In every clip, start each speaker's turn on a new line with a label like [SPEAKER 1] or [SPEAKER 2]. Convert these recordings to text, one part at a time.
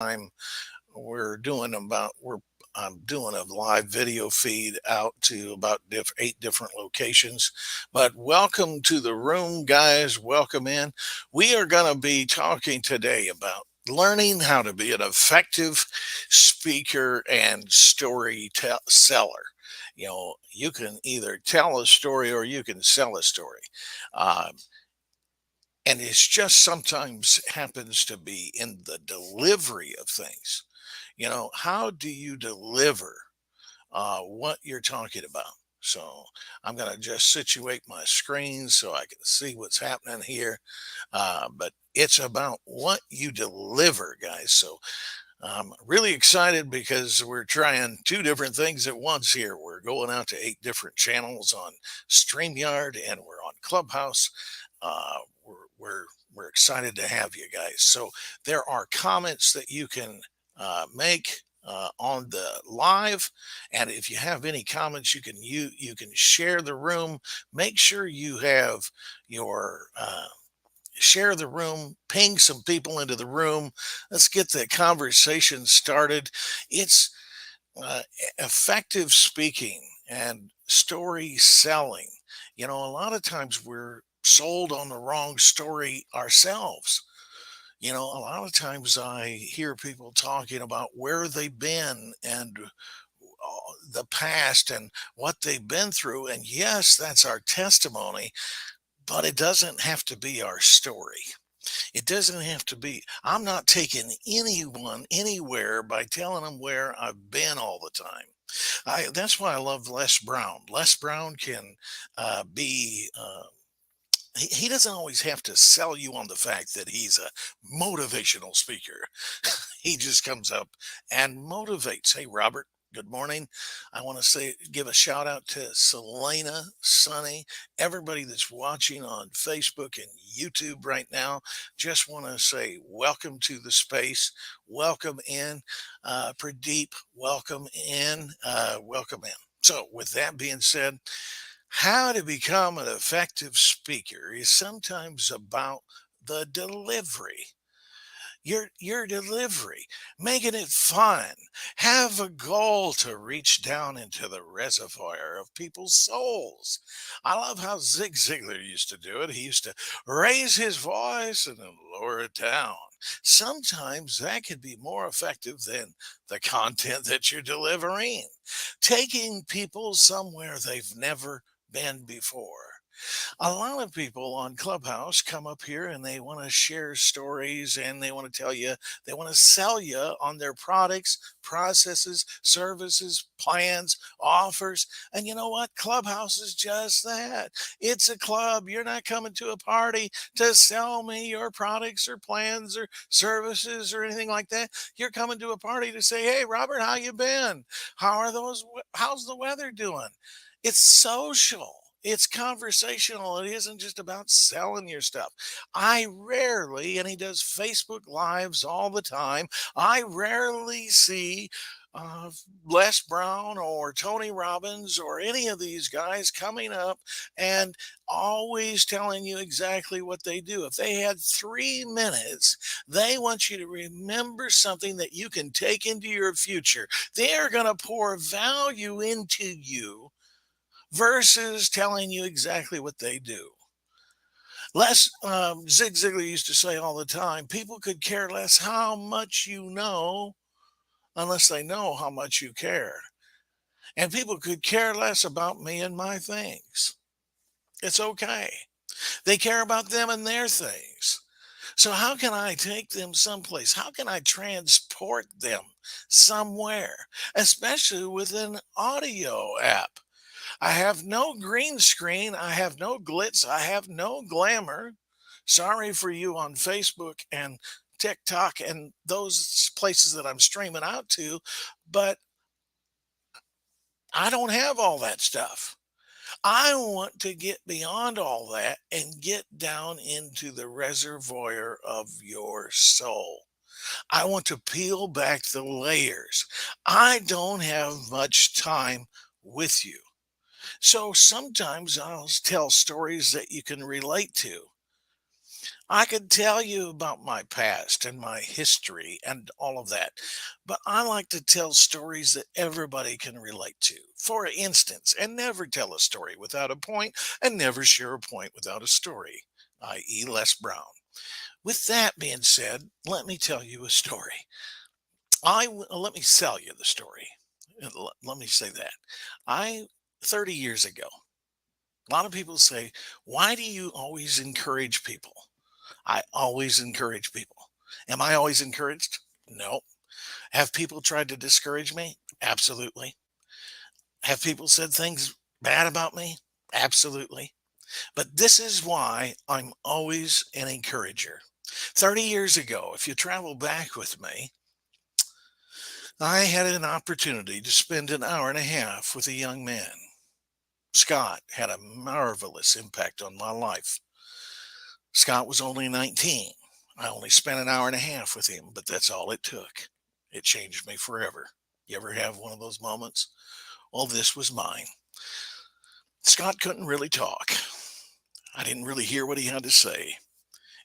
[SPEAKER 1] time we're I'm doing a live video feed out to about 8 different locations. But welcome to the room, guys. Welcome in. We are going to be talking today about learning how to be an effective speaker and seller. You can either tell a story or you can sell a story. Um, and it's just sometimes happens to be in the delivery of things. How do you deliver what you're talking about? So I'm going to just situate my screen so I can see what's happening here. But it's about what you deliver, guys. So I'm really excited because we're trying two different things at once here. We're going out to 8 different channels on StreamYard and we're on Clubhouse. Uh, we're, we're, we're excited to have you guys. So there are comments that you can make on the live, and if you have any comments, you can share the room. Make sure you have your share the room, ping some people into the room. Let's get the conversation started. It's effective speaking and story selling. A lot of times we're sold on the wrong story ourselves. A lot of times I hear people talking about where they've been and the past and what they've been through. And yes, that's our testimony, but it doesn't have to be our story. It doesn't have to be. I'm not taking anyone anywhere by telling them where I've been all the time. That's why I love Les Brown. Les Brown can be. He doesn't always have to sell you on the fact that he's a motivational speaker. He just comes up and motivates. Hey, Robert, good morning. I want to give a shout out to Selena, Sonny, everybody that's watching on Facebook and YouTube right now. Just want to say welcome to the space. Welcome in. Pradeep, welcome in. Welcome in. So, with that being said, how to become an effective speaker is sometimes about the delivery. Your delivery, making it fun. Have a goal to reach down into the reservoir of people's souls. I love how Zig Ziglar used to do it. He used to raise his voice and then lower it down. Sometimes that could be more effective than the content that you're delivering. Taking people somewhere they've never been before. A lot of people on Clubhouse come up here and they want to share stories and they want to tell you, they want to sell you on their products, processes, services, plans, offers. And you know what? Clubhouse is just that. It's a club. You're not coming to a party to sell me your products or plans or services or anything like that. You're coming to a party to say, "Hey, Robert, how you been? How's the weather doing?" It's social. It's conversational. It isn't just about selling your stuff. I rarely, and he does Facebook Lives all the time, I rarely see uh, Les Brown or Tony Robbins or any of these guys coming up and always telling you exactly what they do. If they had 3 minutes, they want you to remember something that you can take into your future. They are going to pour value into you versus telling you exactly what they do. Zig Ziglar used to say all the time, people could care less how much you know unless they know how much you care. And people could care less about me and my things. It's okay. They care about them and their things. So, how can I take them someplace? How can I transport them somewhere, especially with an audio app? I have no green screen. I have no glitz. I have no glamour. Sorry for you on Facebook and TikTok and those places that I'm streaming out to, but I don't have all that stuff. I want to get beyond all that and get down into the reservoir of your soul. I want to peel back the layers. I don't have much time with you. So sometimes I'll tell stories that you can relate to. I could tell you about my past and my history and all of that, but I like to tell stories that everybody can relate to. For instance, and never tell a story without a point, and never share a point without a story, i.e., Les Brown. With that being said, let me tell you a story. Let me sell you the story. Let me say that. I 30 years ago, a lot of people say, "Why do you always encourage people?" I always encourage people. Am I always encouraged? No. Have people tried to discourage me? Absolutely. Have people said things bad about me? Absolutely. But this is why I'm always an encourager. 30 years ago, if you travel back with me, I had an opportunity to spend an hour and a half with a young man. Scott had a marvelous impact on my life. Scott was only 19. I only spent an hour and a half with him, but that's all it took. It changed me forever. You ever have one of those moments? Well, this was mine. Scott couldn't really talk. I didn't really hear what he had to say.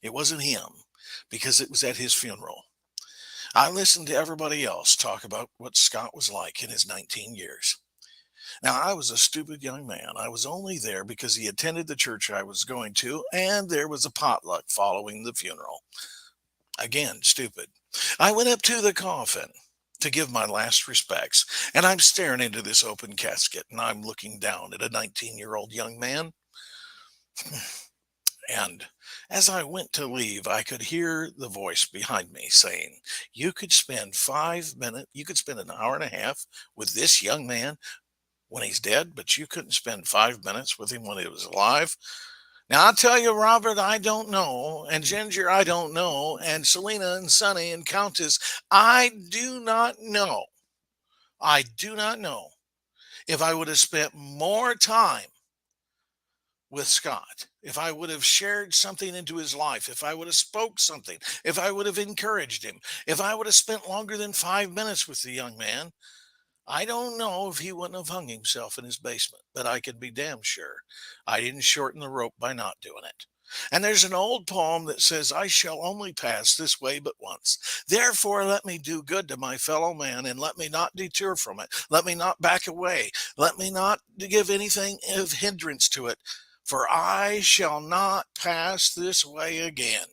[SPEAKER 1] It wasn't him because it was at his funeral. I listened to everybody else talk about what Scott was like in his 19 years. Now, I was a stupid young man. I was only there because he attended the church I was going to, and there was a potluck following the funeral. Again, stupid. I went up to the coffin to give my last respects, and I'm staring into this open casket, and I'm looking down at a 19-year-old young man. And as I went to leave, I could hear the voice behind me saying, you could spend an hour and a half with this young man when he's dead, but you couldn't spend 5 minutes with him when he was alive. Now, I'll tell you, Robert, I don't know. And Ginger, I don't know. And Selena and Sonny and Countess, I do not know. I do not know if I would have spent more time with Scott, if I would have shared something into his life, if I would have spoke something, if I would have encouraged him, if I would have spent longer than 5 minutes with the young man, I don't know if he wouldn't have hung himself in his basement, but I can be damn sure I didn't shorten the rope by not doing it. And there's an old poem that says, I shall only pass this way but once. Therefore, let me do good to my fellow man and let me not deter from it. Let me not back away. Let me not give anything of hindrance to it, for I shall not pass this way again.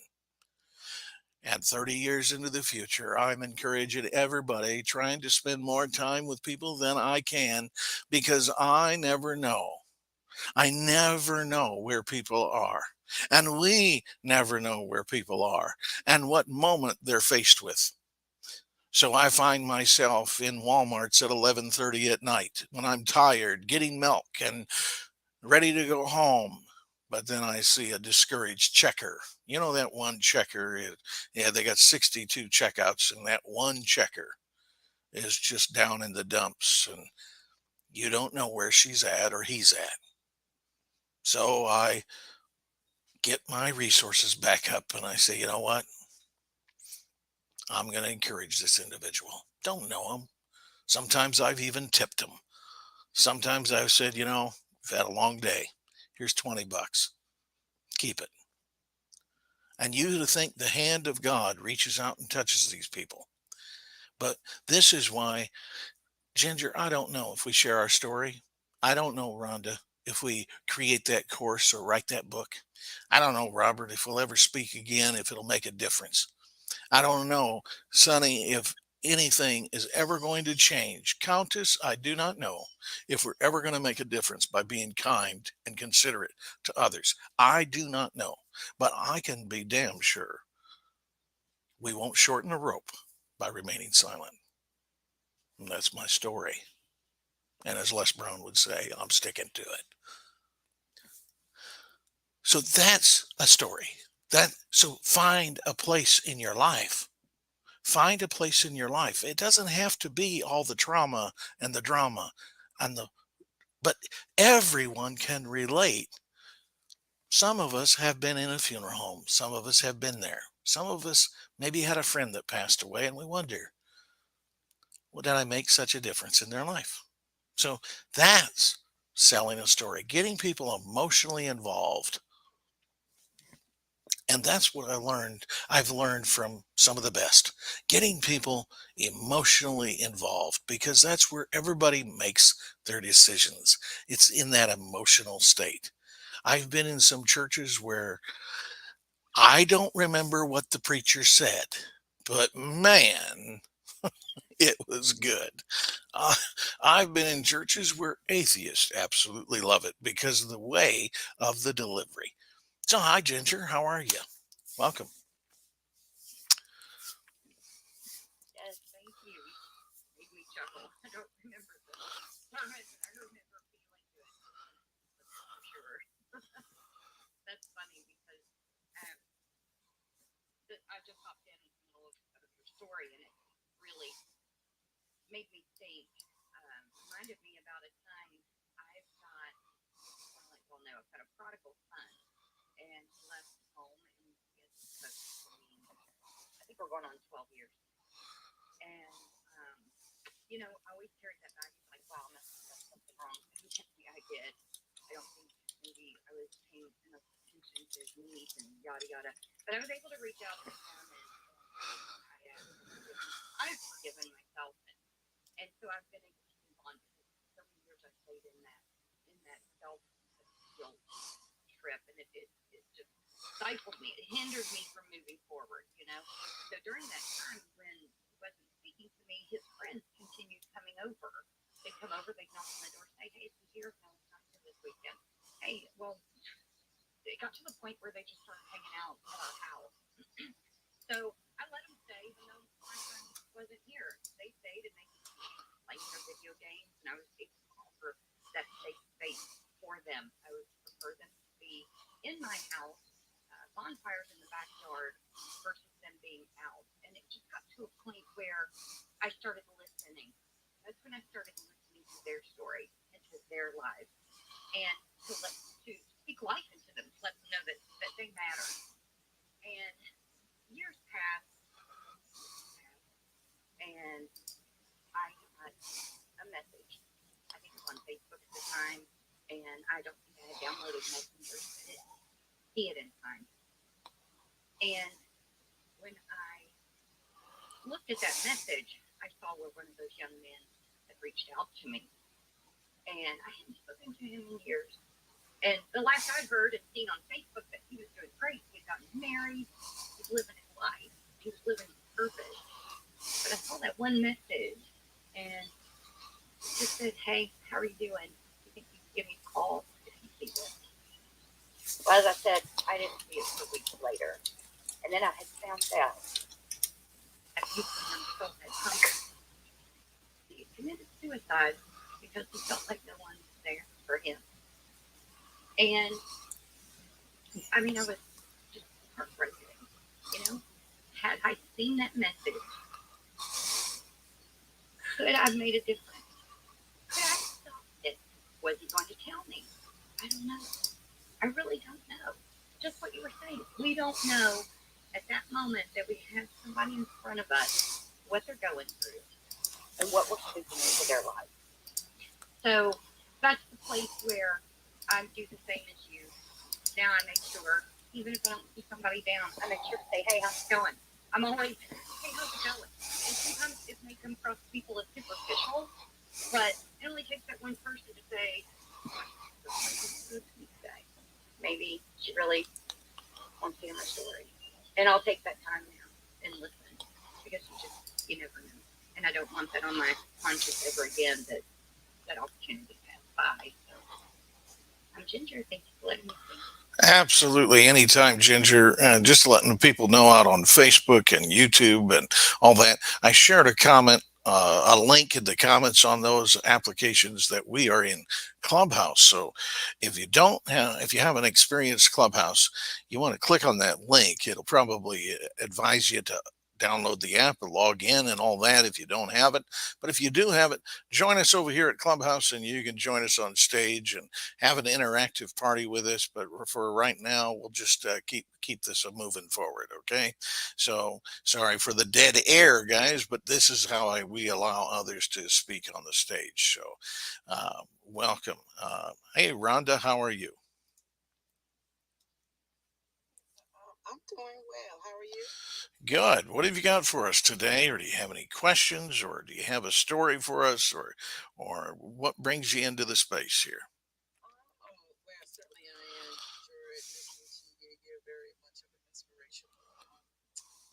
[SPEAKER 1] And 30 years into the future, I'm encouraging everybody trying to spend more time with people than I can because I never know. I never know where people are. And we never know where people are and what moment they're faced with. So I find myself in Walmart's at 11:30 at night when I'm tired, getting milk and ready to go home. But then I see a discouraged checker. You know that one checker? Yeah, they got 62 checkouts, and that one checker is just down in the dumps, and you don't know where she's at or he's at. So I get my resources back up and I say, you know what? I'm going to encourage this individual. Don't know him. Sometimes I've even tipped him. Sometimes I've said, we've had a long day. Here's 20 bucks. Keep it. And you to think the hand of God reaches out and touches these people. But this is why, Ginger, I don't know if we share our story. I don't know, Rhonda, if we create that course or write that book. I don't know, Robert, if we'll ever speak again, if it'll make a difference. I don't know, Sonny, if anything is ever going to change. Countess, I do not know if we're ever going to make a difference by being kind and considerate to others. I do not know, but I can be damn sure we won't shorten the rope by remaining silent. And that's my story. And as Les Brown would say, I'm sticking to it. So that's a story. So find a place in your life. Find a place in your life. It doesn't have to be all the trauma and the drama and but everyone can relate. Some of us have been in a funeral home. Some of us have been there. Some of us maybe had a friend that passed away and we wonder, well, did I make such a difference in their life? So that's selling a story, getting people emotionally involved. And that's what I've learned from some of the best, getting people emotionally involved because that's where everybody makes their decisions. It's in that emotional state. I've been in some churches where I don't remember what the preacher said, but man, it was good. Uh, I've been in churches where atheists absolutely love it because of the way of the delivery. So, hi, Ginger. How are you? Welcome. Absolutely. Anytime, Ginger. Just letting people know out on Facebook and YouTube and all that. I shared a link in the comments on those applications that we are in Clubhouse. So if you haven't experienced Clubhouse, you want to click on that link. It'll probably advise you to download the app or log in and all that if you don't have it. But if you do have it, join us over here at Clubhouse and you can join us on stage and have an interactive party with us. But for right now, we'll just keep this moving forward. Okay. So sorry for the dead air, guys, but this is how we allow others to speak on the stage. So welcome. Hey, Rhonda, how are you?
[SPEAKER 2] Doing well. How are you?
[SPEAKER 1] Good. What have you got for us today? Or do you have any questions? Or do you have a story for us? Or what brings you into the space here?
[SPEAKER 2] Well, certainly I enjoyed listening to you. You're very much of an inspirational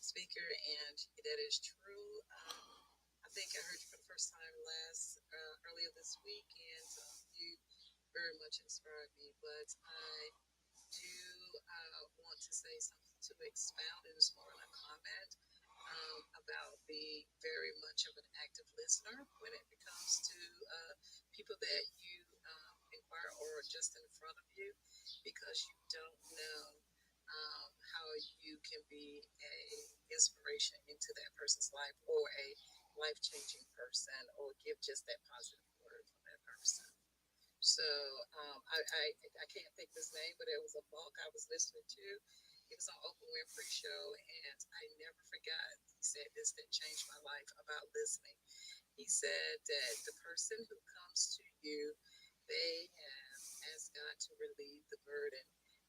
[SPEAKER 2] speaker, and that is true. I think I heard you for the first time earlier this week, and you very much inspired me. But I do want to say something to expound. It is more like a comment about being very much of an active listener when it comes to people that you inquire or just in front of you, because you don't know how you can be a inspiration into that person's life, or a life changing person, or give just that positive word from that person. So I can't think of his name, but it was a book I was listening to. It was on Oprah Winfrey show, and I never forgot. He said this that changed my life about listening. He said that the person who comes to you, they have asked God to relieve the burden,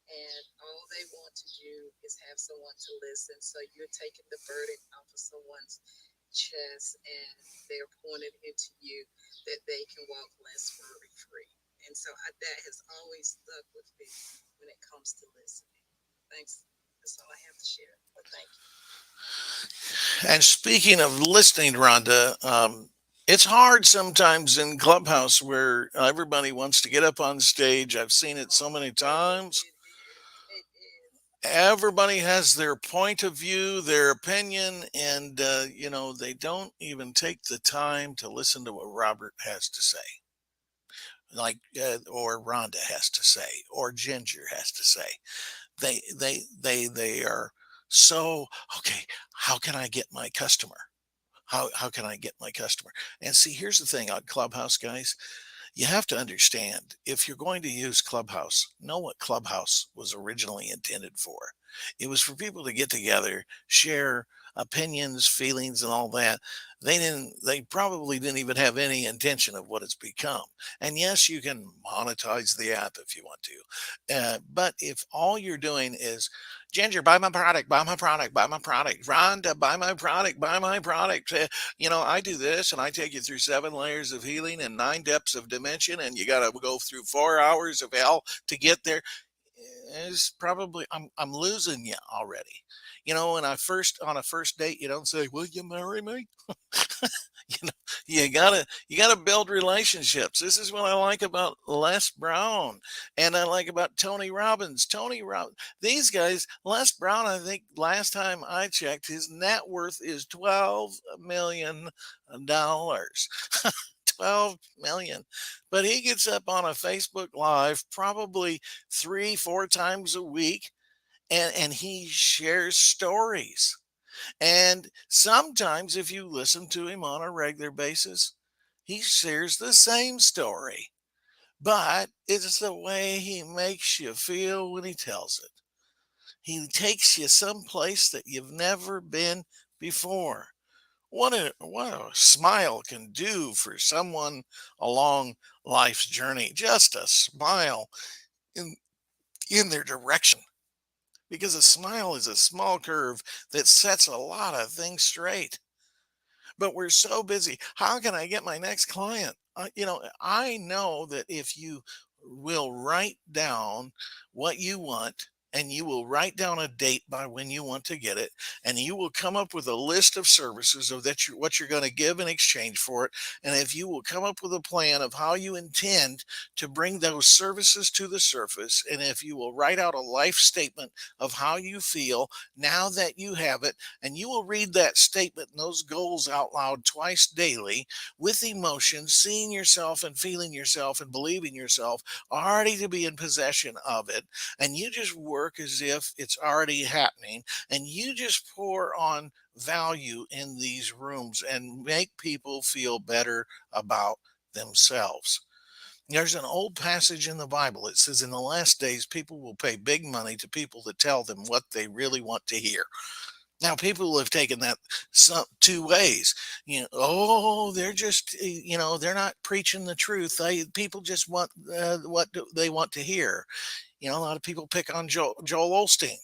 [SPEAKER 2] and all they want to do is have someone to listen. So you're taking the burden off of someone's chest, and they're pointed into you that they can walk less worry free. And so that has always stuck with me when it comes to listening. Thanks. That's all I have to share. But thank you.
[SPEAKER 1] And speaking of listening, Rhonda, it's hard sometimes in Clubhouse where everybody wants to get up on stage. I've seen it
[SPEAKER 2] Oh
[SPEAKER 1] so
[SPEAKER 2] my
[SPEAKER 1] many
[SPEAKER 2] goodness,
[SPEAKER 1] times.
[SPEAKER 2] it is. It is.
[SPEAKER 1] Everybody has their point of view, their opinion, and they don't even take the time to listen to what Robert has to say, or Rhonda has to say, or Ginger has to say. They are so okay. How can I get my customer? How can I get my customer? And see, here's the thing on Clubhouse, guys. You have to understand, if you're going to use Clubhouse, know what Clubhouse was originally intended for. It was for people to get together, share opinions, feelings, and all that. They probably didn't even have any intention of what it's become. And yes, you can monetize the app if you want to. But if all you're doing is, Ginger, buy my product, buy my product, buy my product, Rhonda, buy my product, buy my product. I do this and I take you through 7 layers of healing and 9 depths of dimension, and you got to go through 4 hours of hell to get there. Is probably I'm losing you already. When I first on a first date, you don't say, "Will you marry me?" you know, you gotta build relationships. This is what I like about Les Brown, and I like about Tony Robbins. These guys, Les Brown, I think last time I checked, his net worth is $12 million. 12 million. But he gets up on a Facebook Live probably 3, 4 times a week, and he shares stories. And sometimes, if you listen to him on a regular basis, he shares the same story. But it's the way he makes you feel when he tells it. He takes you someplace that you've never been before. What a smile can do for someone along life's journey. Just a smile in in their direction. Because a smile is a small curve that sets a lot of things straight. But we're so busy. How can I get my next client? I know that if you will write down what you want, and you will write down a date by when you want to get it, and you will come up with a list of services of what you're going to give in exchange for it, and if you will come up with a plan of how you intend to bring those services to the surface, and if you will write out a life statement of how you feel now that you have it, and you will read that statement and those goals out loud twice daily with emotion, seeing yourself and feeling yourself and believing yourself already to be in possession of it. And you just work as if it's already happening. And you just pour on value in these rooms and make people feel better about themselves. There's an old passage in the Bible. It says, in the last days, people will pay big money to people to tell them what they really want to hear. Now, people have taken that some 2 ways. They're just, they're not preaching the truth. People just want what they want to hear. A lot of people pick on Joel Osteen.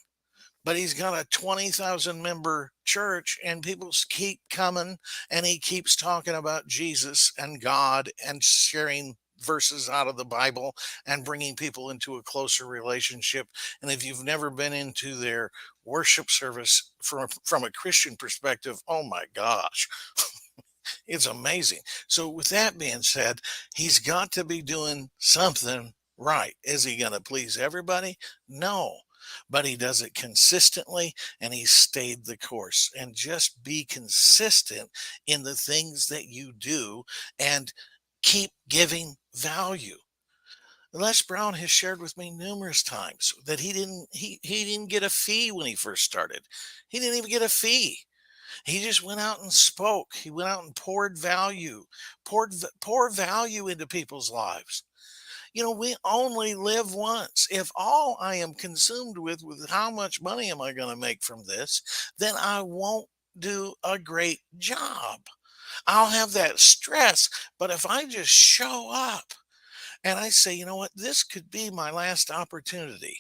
[SPEAKER 1] but he's got a 20,000 member church and people keep coming, and he keeps talking about Jesus and God and sharing verses out of the Bible and bringing people into a closer relationship. And if you've never been into their worship service from a Christian perspective, oh my gosh, it's amazing. So, with that being said, he's got to be doing something right. Is he going to please everybody? No. But he does it consistently and he stayed the course. And just be consistent in the things that you do and keep giving value. Les Brown has shared with me numerous times that he didn't get a fee when he first started. He didn't even get a fee. He just went out and spoke. He went out and poured value, pour value into people's lives. You know, we only live once. If all I am consumed with how much money am I going to make from this, then I won't do a great job. I'll have that stress. But if I just show up and I say, you know what, this could be my last opportunity.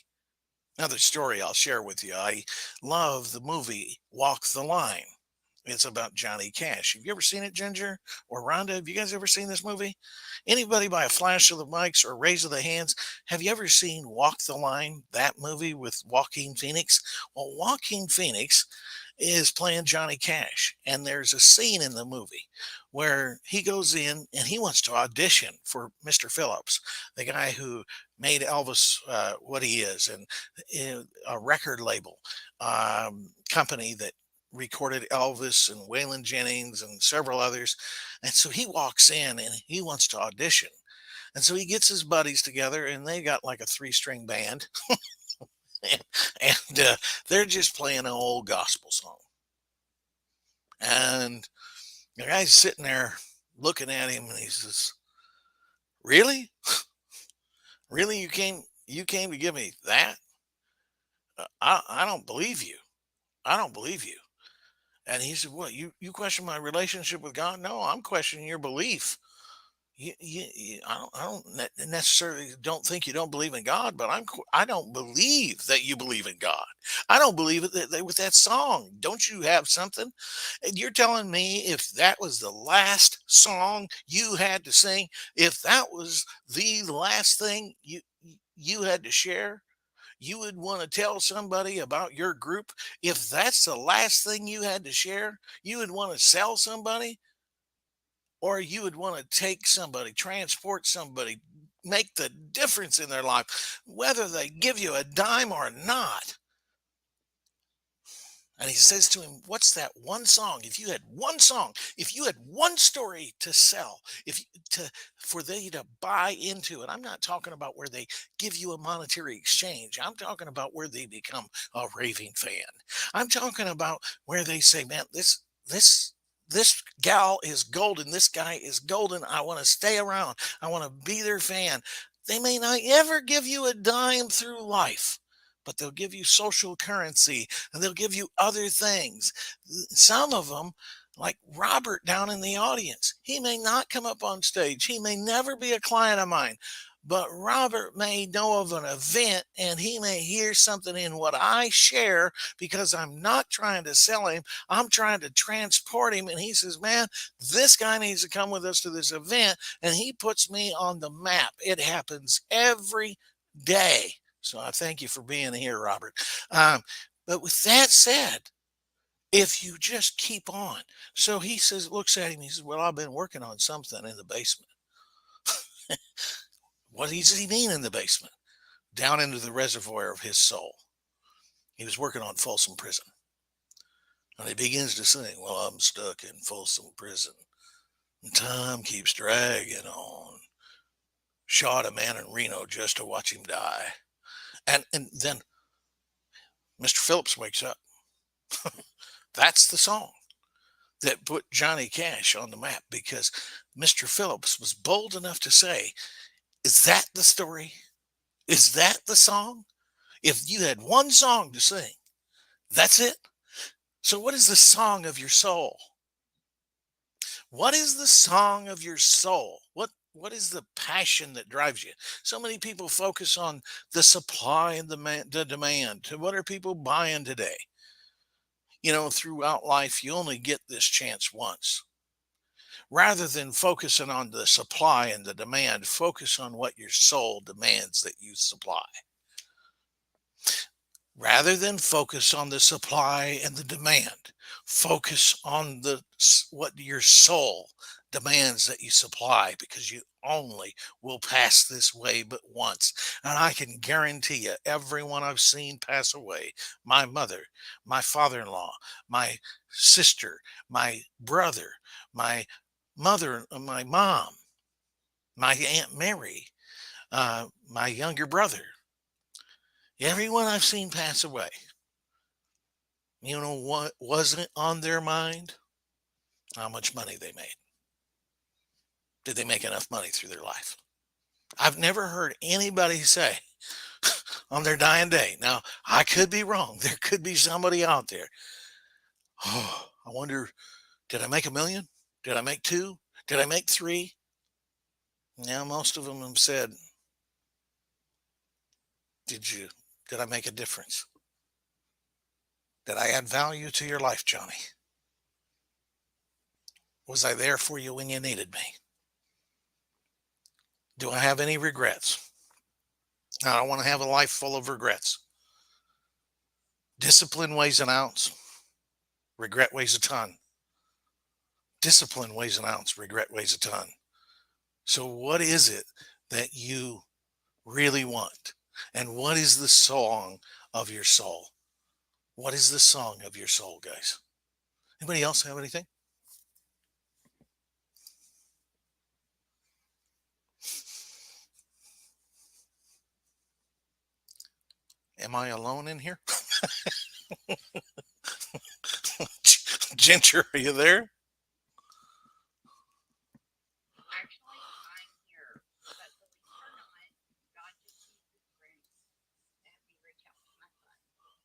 [SPEAKER 1] Another story I'll share with you. I love the movie Walk the Line. It's about Johnny Cash. Have you ever seen it, Ginger or Rhonda? Have you guys ever seen this movie? Anybody by a flash of the mics or raise of the hands? Have you ever seen Walk the Line, that movie with Joaquin Phoenix? Well, Joaquin Phoenix is playing Johnny Cash. And there's a scene in the movie where he goes in and he wants to audition for Mr. Phillips, the guy who made Elvis what he is, and a record label company that recorded Elvis and Waylon Jennings and several others. And so he walks in and he wants to audition. And so he gets his buddies together and they got like a three-string band and they're just playing an old gospel song. And the guy's sitting there looking at him and he says, "Really? Really? You came to give me that? I don't believe you. I don't believe you." And he said, "What? You question my relationship with God? No, I'm questioning your belief. I don't necessarily don't think you don't believe in God, but I don't believe that you believe in God. I don't believe it with that song. Don't you have something? And you're telling me if that was the last song you had to sing, if that was the last thing you had to share, you would want to tell somebody about your group. If that's the last thing you had to share, you would want to sell somebody, or you would want to take somebody, transport somebody, make the difference in their life, whether they give you a dime or not." And he says to him, "What's that one song? If you had one song, if you had one story to sell, if to for they to buy into it, I'm not talking about where they give you a monetary exchange. I'm talking about where they become a raving fan. I'm talking about where they say, man, this gal is golden. This guy is golden. I want to stay around. I want to be their fan." They may not ever give you a dime through life, but they'll give you social currency and they'll give you other things. Some of them, like Robert down in the audience, he may not come up on stage. He may never be a client of mine, but Robert may know of an event and he may hear something in what I share because I'm not trying to sell him. I'm trying to transport him. And he says, man, this guy needs to come with us to this event. And he puts me on the map. It happens every day. So I thank you for being here, Robert. Um, but with that said, if you just keep on. So he says, looks at him, he says, "Well, I've been working on something in the basement." What does he mean in the basement? Down into the reservoir of his soul. He was working on Folsom Prison. And he begins to sing, "Well, I'm stuck in Folsom Prison. And time keeps dragging on. Shot a man in Reno just to watch him die." And then Mr. Phillips wakes up. That's the song that put Johnny Cash on the map because Mr. Phillips was bold enough to say, "Is that the story? Is that the song? If you had one song to sing, that's it." So, what is the song of your soul? What is the song of your soul? what is the passion that drives you? So many people focus on the supply and the demand. What are people buying today? Throughout life, you only get this chance once. Rather than focusing on the supply and the demand, focus on what your soul demands that you supply. Rather than focus on the supply and the demand, focus on what your soul demands that you supply, because you only will pass this way but once. And I can guarantee you, everyone I've seen pass away, my mother, my father-in-law, my sister, my brother, my mother, my mom, my Aunt Mary, my younger brother, everyone I've seen pass away. You know what wasn't on their mind? How much money they made. Did they make enough money through their life? I've never heard anybody say on their dying day. Now, I could be wrong. There could be somebody out there. Oh, I wonder, did I make a million? Did I make two? Did I make three? Now, most of them have said, did you, did I make a difference? Did I add value to your life, Johnny? Was I there for you when you needed me? Do I have any regrets? I don't want to have a life full of regrets. Discipline weighs an ounce, regret weighs a ton. Discipline weighs an ounce, regret weighs a ton. So, what is it that you really want? And what is the song of your soul? What is the song of your soul, guys? Anybody else have anything? Am I alone in here? Ginger, are you there?
[SPEAKER 2] Actually, I'm here, but believe it or not, God just used this room to have me reach out to my son.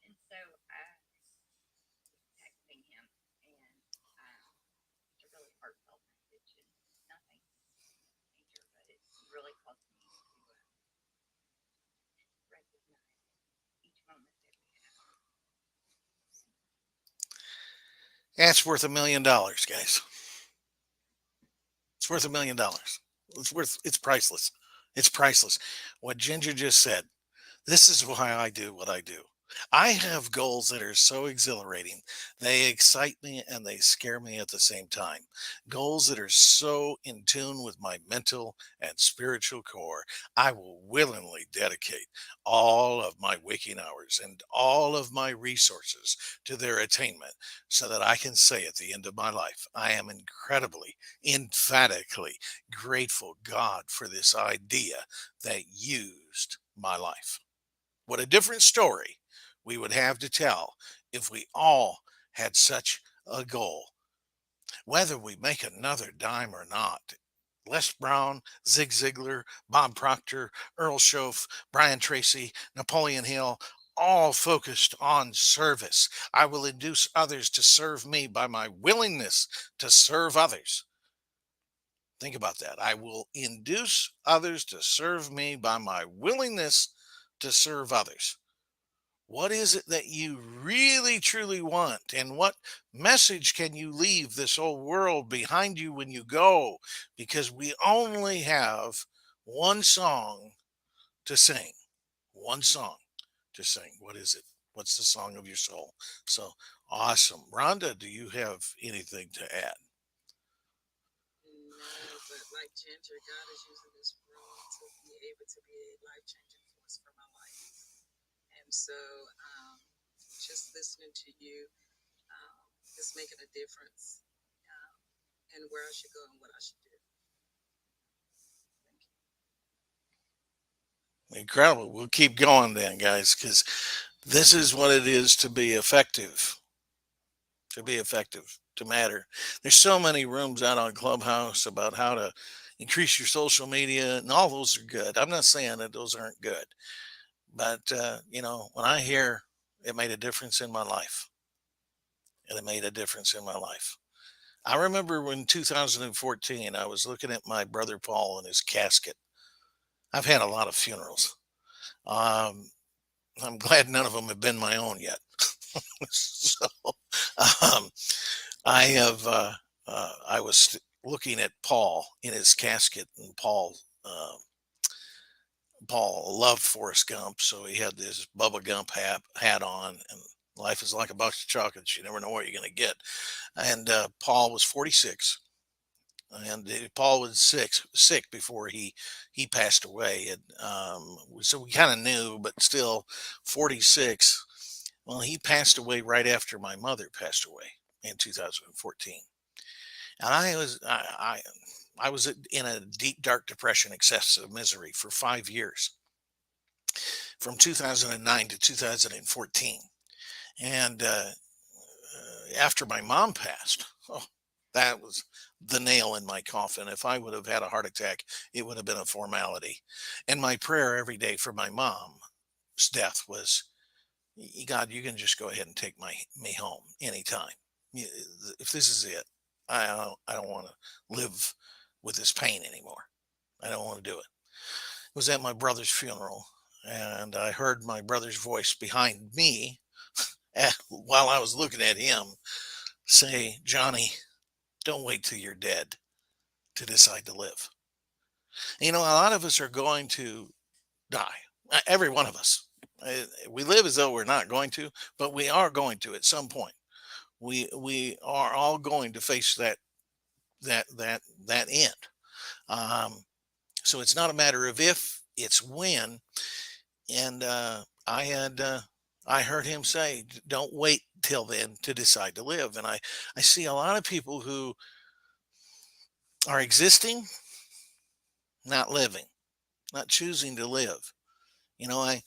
[SPEAKER 2] And so I was texting him, and it's a really heartfelt message, and nothing major, but it's really caused me to recognize each moment that we have.
[SPEAKER 1] That's worth $1 million, guys. It's worth $1 million. It's priceless. It's priceless. What Ginger just said. This is why I do what I do. I have goals that are so exhilarating. They excite me and they scare me at the same time. Goals that are so in tune with my mental and spiritual core. I will willingly dedicate all of my waking hours and all of my resources to their attainment, so that I can say at the end of my life, I am incredibly, emphatically grateful, God, for this idea that used my life. What a different story we would have to tell if we all had such a goal, whether we make another dime or not. Les Brown, Zig Ziglar, Bob Proctor, Earl Schoaf, Brian Tracy, Napoleon Hill, all focused on service. I will induce others to serve me by my willingness to serve others. Think about that. I will induce others to serve me by my willingness to serve others. What is it that you really truly want? And what message can you leave this old world behind you when you go? Because we only have one song to sing. One song to sing. What is it? What's the song of your soul? So awesome. Rhonda, do you have anything to add?
[SPEAKER 2] No, but like Ginger, God is using this room to be able to be a life changing force for my life. And so, just listening to you is making a difference in where I should go and what I should do. Thank you.
[SPEAKER 1] Incredible. We'll keep going then, guys, because this is what it is to be effective. To be effective, to matter. There's so many rooms out on Clubhouse about how to increase your social media, and all those are good. I'm not saying that those aren't good, but when I hear it made a difference in my life, and it made a difference in my life, I remember when 2014, I was looking at my brother Paul in his casket. I've had a lot of funerals. Um, I'm glad none of them have been my own yet. So, um, I have. I was looking at Paul in his casket, and Paul loved Forrest Gump, so he had this Bubba Gump hat on, and life is like a box of chocolates. You never know what you're going to get. And Paul was 46, and Paul was sick before he passed away, and so we kind of knew, but still, 46. Well, he passed away right after my mother passed away in 2014, and I was in a deep dark depression, excessive misery for 5 years, from 2009 to 2014, and after my mom passed, oh, that was the nail in my coffin. If I would have had a heart attack, it would have been a formality. And my prayer every day for my mom's death was, God, you can just go ahead and take me home anytime. If this is it, I don't want to live with this pain anymore. I don't want to do it. It was at my brother's funeral, and I heard my brother's voice behind me while I was looking at him say, Johnny, don't wait till you're dead to decide to live. A lot of us are going to die. Every one of us. We live as though we're not going to, but we are going to at some point. We are all going to face that end. Um, so it's not a matter of if, it's when. And I heard him say, "Don't wait till then to decide to live." And I see a lot of people who are existing, not living, not choosing to live. I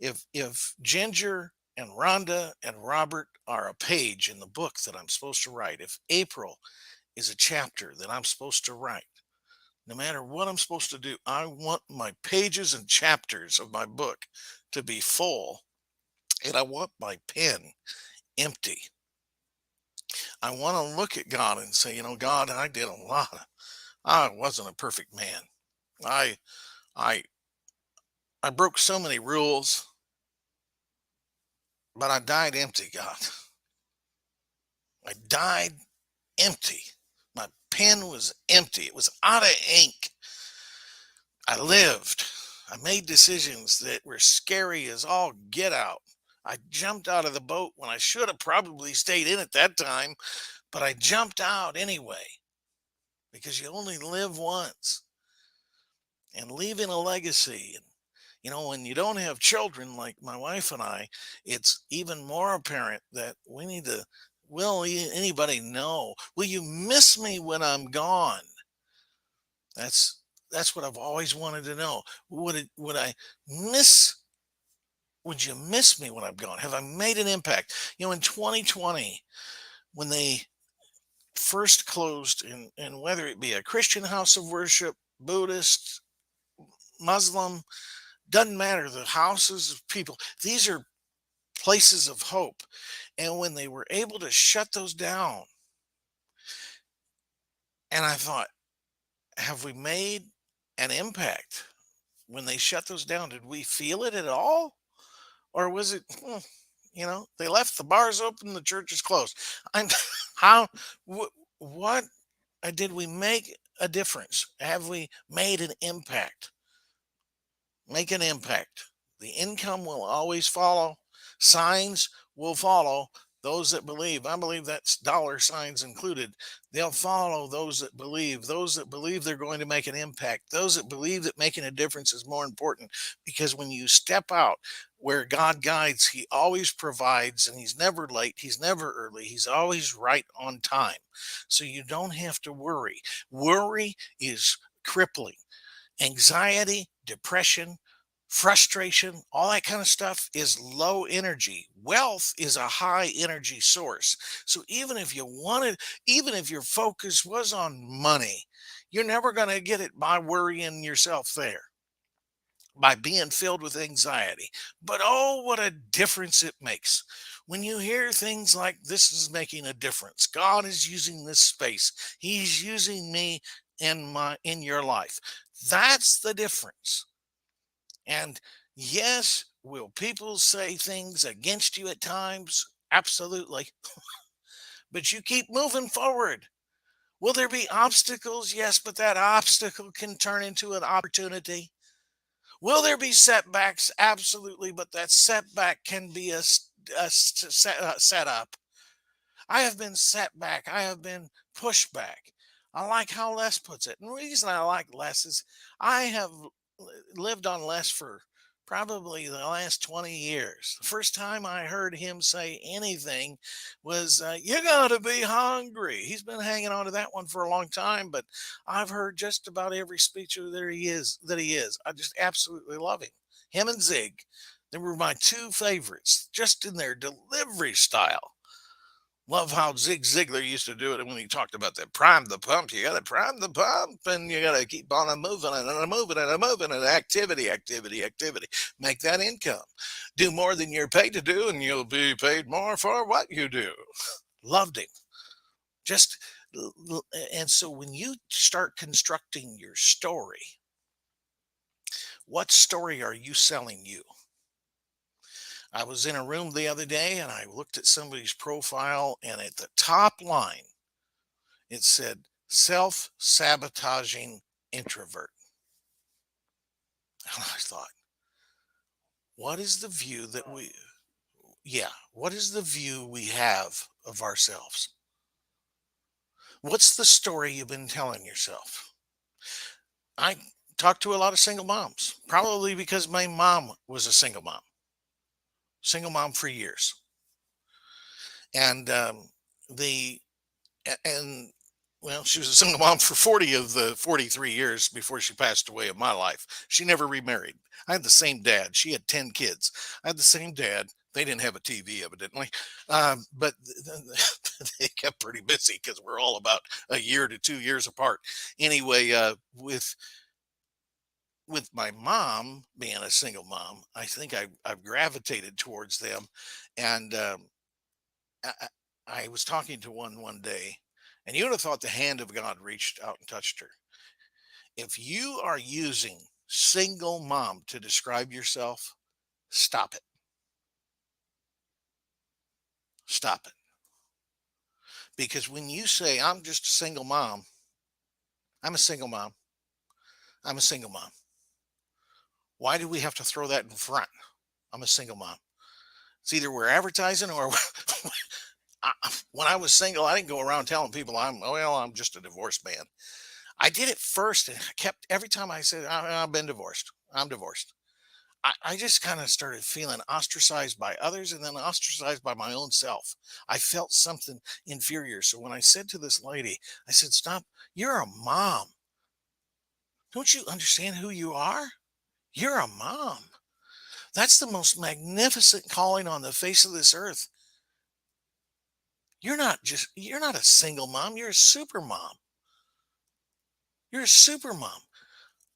[SPEAKER 1] if Ginger and Rhonda and Robert are a page in the book that I'm supposed to write, if April is a chapter that I'm supposed to write, no matter what I'm supposed to do, I want my pages and chapters of my book to be full, and I want my pen empty. I want to look at God and say, God, I did a lot. I wasn't a perfect man. I I I broke so many rules, but I died empty, God. I died empty. My pen was empty. It was out of ink. I lived. I made decisions that were scary as all get out. I jumped out of the boat when I should have probably stayed in at that time, but I jumped out anyway because you only live once. And leaving a legacy, and when you don't have children like my wife and I, it's even more apparent that we need to, will anybody know, will you miss me when I'm gone? That's what I've always wanted to know. Would I miss, would you miss me when I'm gone? Have I made an impact? In 2020, when they first closed, and whether it be a Christian house of worship, Buddhist, Muslim, doesn't matter, the houses of people, these are places of hope. And when they were able to shut those down, and I thought, have we made an impact? When they shut those down, did we feel it at all? Or was it, they left the bars open, the churches closed? I'm how, what did we make a difference? Have we made an impact? Make an impact. The income will always follow. Signs will follow those that believe. I believe that's dollar signs included. They'll follow those that believe. Those that believe they're going to make an impact. Those that believe that making a difference is more important. Because when you step out where God guides, He always provides, and He's never late. He's never early. He's always right on time. So you don't have to worry. Worry is crippling. Anxiety, depression, frustration, all that kind of stuff is low energy. Wealth is a high energy source. So even if your focus was on money, you're never going to get it by worrying yourself there. by being filled with anxiety. But oh, what a difference it makes when you hear things like this is making a difference. God is using this space. He's using me in your life. That's the difference. And yes, will people say things against you at times? Absolutely. But you keep moving forward. Will there be obstacles? Yes, but that obstacle can turn into an opportunity. Will there be setbacks? Absolutely, but that setback can be a setup. I have been set back. I have been pushed back. I like how Les puts it. And the reason I like Les is I have lived on Les for probably the last 20 years. The first time I heard him say anything was, You got to be hungry. He's been hanging on to that one for a long time, but I've heard just about every speech there he is that he is. I just absolutely love him. Him and Zig, they were my two favorites, just in their delivery style. Love how Zig Ziglar used to do it when he talked about that prime the pump. You got to prime the pump and you got to keep on a moving and a moving and a moving and activity, activity, activity. Make that income. Do more than you're paid to do and you'll be paid more for what you do. Loved him. Just, and so when you start constructing your story, what story are you selling you? I was in a room the other day and I looked at somebody's profile, and at the top line, it said self sabotaging introvert. And I thought, what is the view that what is the view we have of ourselves? What's the story you've been telling yourself? I talk to a lot of single moms, probably because my mom was a single mom for years. And the and well, she was a single mom for 40 of the 43 years before she passed away of my life. She never remarried. I had the same dad. She had 10 kids. I had the same dad. They didn't have a TV, evidently, but they kept pretty busy because we're all about a year to 2 years apart. Anyway, with my mom being a single mom, I think I've gravitated towards them, and I, I I was talking to one day, and you would have thought the hand of God reached out and touched her. If you are using single mom to describe yourself, stop it. Stop it. Because when you say, I'm just a single mom, I'm a single mom, I'm a single mom. Why do we have to throw that in front? I'm a single mom. It's either we're advertising or I, when I was single, I didn't go around telling people I'm just a divorced man. I did it first and I kept every time I said I've been divorced. I'm divorced. I just kind of started feeling ostracized by others and then ostracized by my own self. I felt something inferior. So when I said to this lady, I said, Stop, you're a mom. Don't you understand who you are? You're a mom. That's the most magnificent calling on the face of this earth. You're not a single mom, you're a super mom. You're a super mom.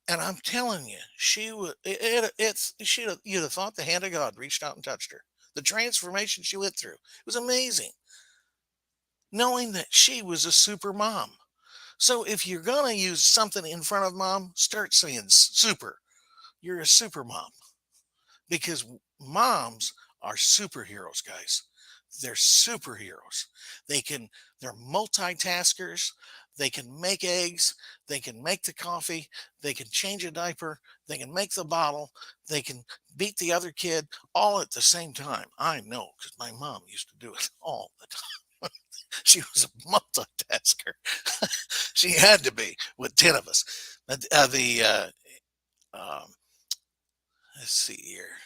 [SPEAKER 1] And I'm telling you, she would it's you'd have thought the hand of God reached out and touched her. The transformation she went through was amazing, knowing that she was a super mom. So if you're gonna use something in front of mom, start saying super. You're a super mom because moms are superheroes, guys. They're superheroes. They can, they're multitaskers. They can make eggs. They can make the coffee. They can change a diaper. They can make the bottle. They can beat the other kid all at the same time. I know because my mom used to do it all the time. She was a multitasker. She had to be with 10 of us. But let's see here.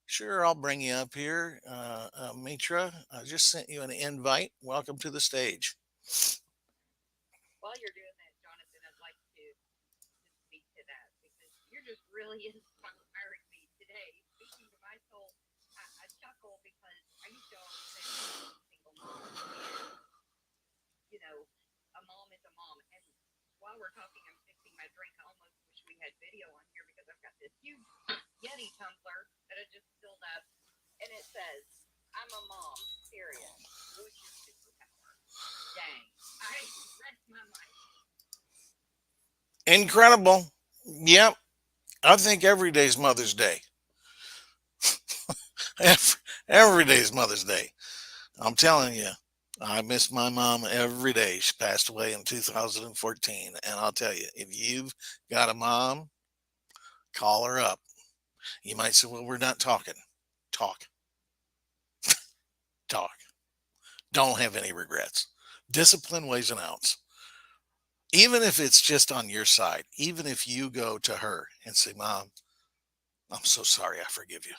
[SPEAKER 1] Sure, I'll bring you up here, Mitra. I just sent you an invite. Welcome to the stage.
[SPEAKER 2] While you're doing that, Jonathan, I'd like to speak to that because you're just really inspiring me today. Speaking to my soul, I chuckle because I used to always say my mom was a single mom, and you know, a mom is a mom. And while we're talking, I'm fixing my drink. I almost wish we had video on here because I've got this huge Yeti tumbler that I just filled up, and it says, "I'm a mom. Period. What's your superpower?" Dang, I rest my mic.
[SPEAKER 1] Incredible. Yep. I think every day's Mother's Day. Every, every day's Mother's Day. I'm telling you, I miss my mom every day. She passed away in 2014. And I'll tell you, if you've got a mom, call her up. You might say, well, we're not talking. Talk, talk. Don't have any regrets. Discipline weighs an ounce. Even if it's just on your side, even if you go to her and say, Mom, I'm so sorry. I forgive you.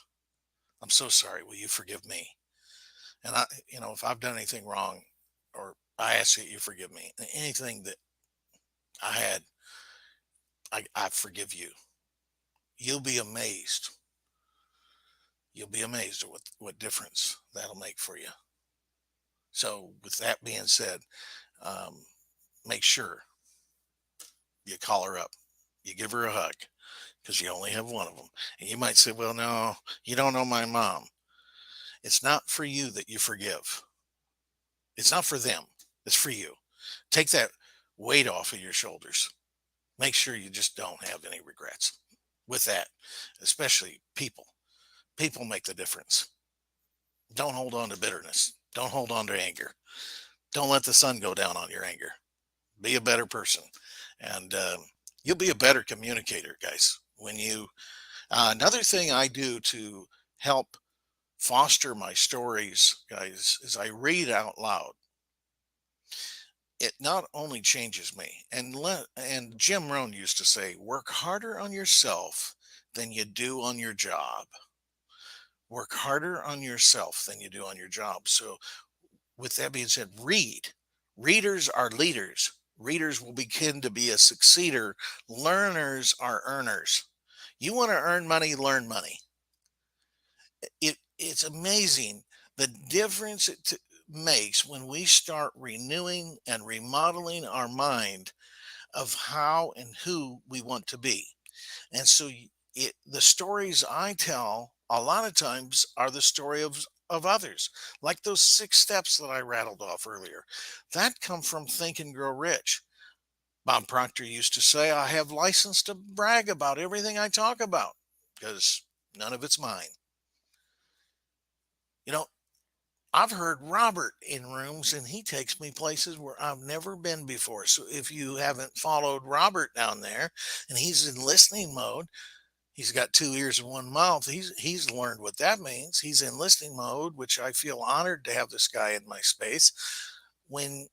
[SPEAKER 1] I'm so sorry. Will you forgive me? And if I've done anything wrong, or I ask that you forgive me, anything that I had, I forgive you. You'll be amazed. You'll be amazed at what difference that'll make for you. So, with that being said, um, make sure you call her up, you give her a hug, because you only have one of them. And you might say, well, no, you don't know my mom. It's not for you that you forgive, it's not for them, it's for you. Take that weight off of your shoulders. Make sure you just don't have any regrets with that, especially people. People make the difference. Don't hold on to bitterness. Don't hold on to anger. Don't let the sun go down on your anger. Be a better person, and you'll be a better communicator, guys. When you another thing I do to help foster my stories, guys, is I read out loud. It not only changes me, and Jim Rohn used to say, work harder on yourself than you do on your job. Work harder on yourself than you do on your job. So, with that being said, read. Readers are leaders. Readers will begin to be a succeeder. Learners are earners. You want to earn money, learn money. It's amazing the difference makes when we start renewing and remodeling our mind of how and who we want to be. And so the stories I tell a lot of times are the story of others, like those 6 steps that I rattled off earlier. That come from Think and Grow Rich. Bob Proctor used to say, I have license to brag about everything I talk about because none of it's mine. You know, I've heard Robert in rooms and he takes me places where I've never been before. So if you haven't followed Robert down there and he's in listening mode, he's got 2 ears and 1 mouth. He's learned what that means. He's in listening mode, which I feel honored to have this guy in my space. When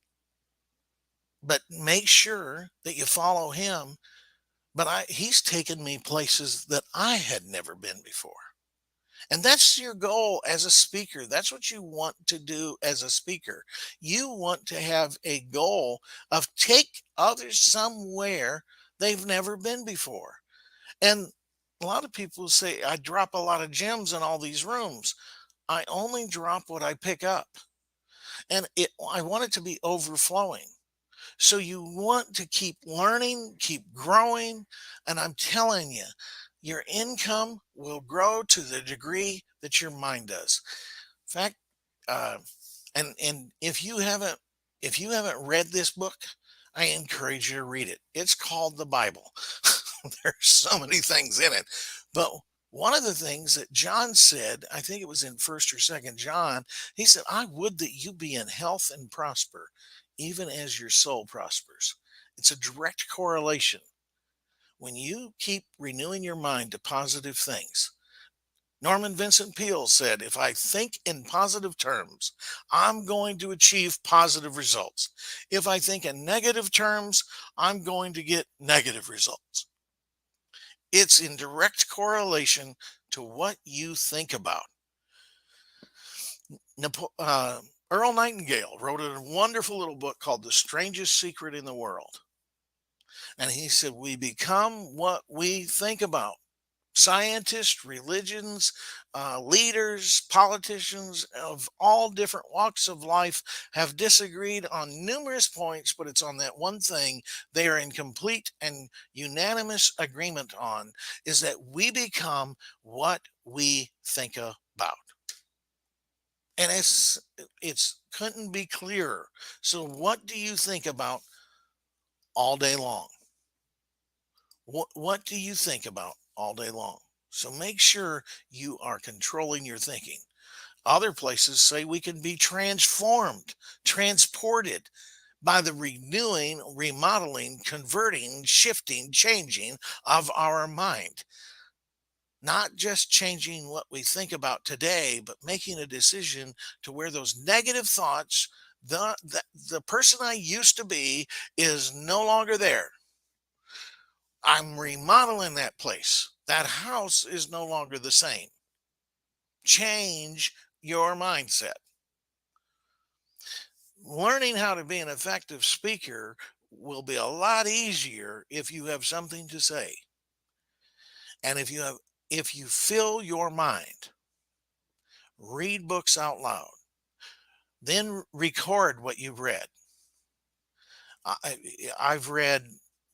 [SPEAKER 1] but make sure that you follow him. But he's taken me places that I had never been before. And that's your goal as a speaker. That's what you want to do as a speaker. You want to have a goal of take others somewhere they've never been before. And a lot of people say, I drop a lot of gems in all these rooms. I only drop what I pick up. And I want it to be overflowing. So you want to keep learning, keep growing. And I'm telling you, your income will grow to the degree that your mind does. In fact, uh, and if you haven't read this book, I encourage you to read it. It's called the Bible. There's so many things in it, but one of the things that John said, I think it was in First or Second John, he said, "I would that you be in health and prosper, even as your soul prospers." It's a direct correlation. When you keep renewing your mind to positive things, Norman Vincent Peale said, if I think in positive terms, I'm going to achieve positive results. If I think in negative terms, I'm going to get negative results. It's in direct correlation to what you think about. Earl Nightingale wrote a wonderful little book called The Strangest Secret in the World. And he said, we become what we think about. Scientists, religions, leaders, politicians of all different walks of life have disagreed on numerous points, but it's on that one thing they are in complete and unanimous agreement on, is that we become what we think about. And it's couldn't be clearer. So what do you think about all day long? What do you think about all day long? So make sure you are controlling your thinking. Other places say we can be transformed, transported by the renewing, remodeling, converting, shifting, changing of our mind. Not just changing what we think about today, but making a decision to where those negative thoughts, the person I used to be is no longer there. I'm remodeling that place. That house is no longer the same. Change your mindset. Learning how to be an effective speaker will be a lot easier if you have something to say. And if you fill your mind, read books out loud, then record what you've read. I've read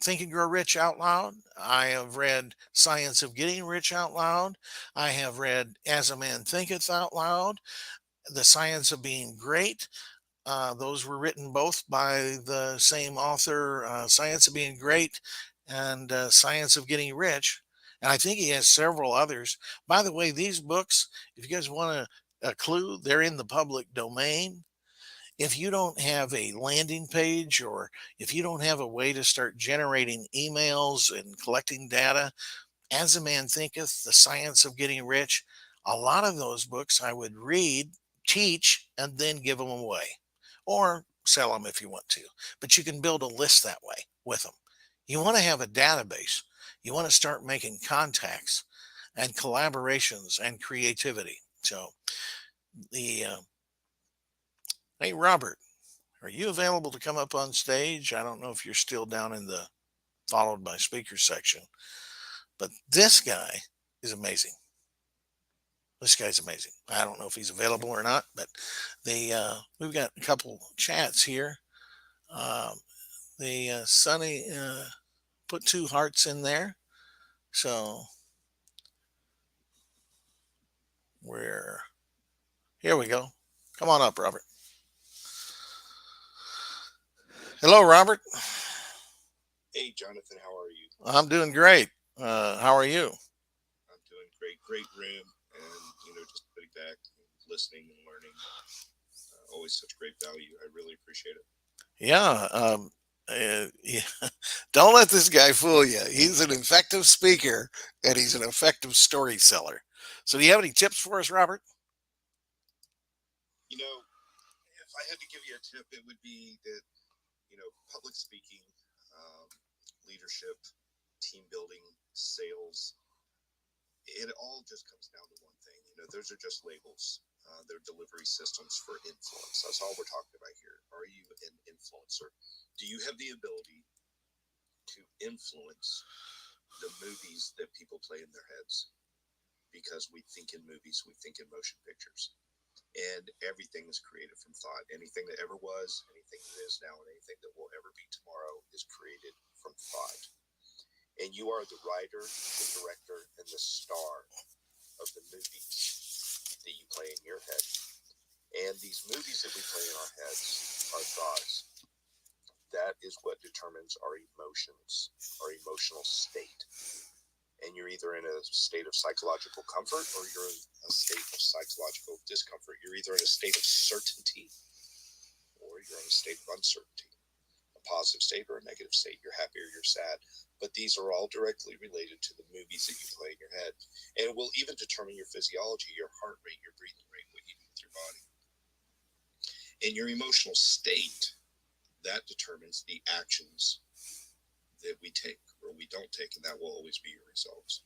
[SPEAKER 1] Think and Grow Rich out loud. I have read Science of Getting Rich out loud. I have read As a Man Thinketh out loud. The Science of Being Great. Those were written both by the same author, Science of Being Great and Science of Getting Rich. And I think he has several others. By the way, these books, if you guys want a clue, they're in the public domain. If you don't have a landing page, or if you don't have a way to start generating emails and collecting data, As a Man Thinketh, The Science of Getting Rich, a lot of those books I would read, teach, and then give them away, or sell them if you want to. But you can build a list that way with them. You want to have a database. You want to start making contacts and collaborations and creativity. So, the hey, Robert, are you available to come up on stage? I don't know if you're still down in the followed by speaker section, but this guy is amazing. This guy's amazing. I don't know if he's available or not, but we've got a couple chats here. Um, the Sunny put two hearts in there, so we're here. We go. Come on up, Robert. Hello, Robert.
[SPEAKER 3] Hey, Jonathan, how are you?
[SPEAKER 1] I'm doing great. How are you?
[SPEAKER 3] I'm doing great. Great room, and just sitting back, listening and learning. Always such great value. I really appreciate it.
[SPEAKER 1] Yeah. Yeah. Don't let this guy fool you. He's an effective speaker and he's an effective story seller. So, do you have any tips for us, Robert?
[SPEAKER 3] You know, if I had to give you a tip, it would be that public speaking, um, leadership, team building, sales, it all just comes down to one thing. Those are just labels. They're delivery systems for influence. That's all we're talking about here. Are you an influencer? Do you have the ability to influence the movies that people play in their heads? Because we think in movies, we think in motion pictures. And everything is created from thought. Anything that ever was, anything that is now, and anything that will ever be tomorrow is created from thought. And you are the writer, the director, and the star of the movies that you play in your head. And these movies that we play in our heads are thoughts. That is what determines our emotions, our emotional state. And you're either in a state of psychological comfort or you're in a state of psychological discomfort. You're either in a state of certainty or you're in a state of uncertainty. A positive state or a negative state. You're happy or you're sad. But these are all directly related to the movies that you play in your head. And it will even determine your physiology, your heart rate, your breathing rate, what you do with your body. And your emotional state, that determines the actions that we take or we don't take, and that will always be your results.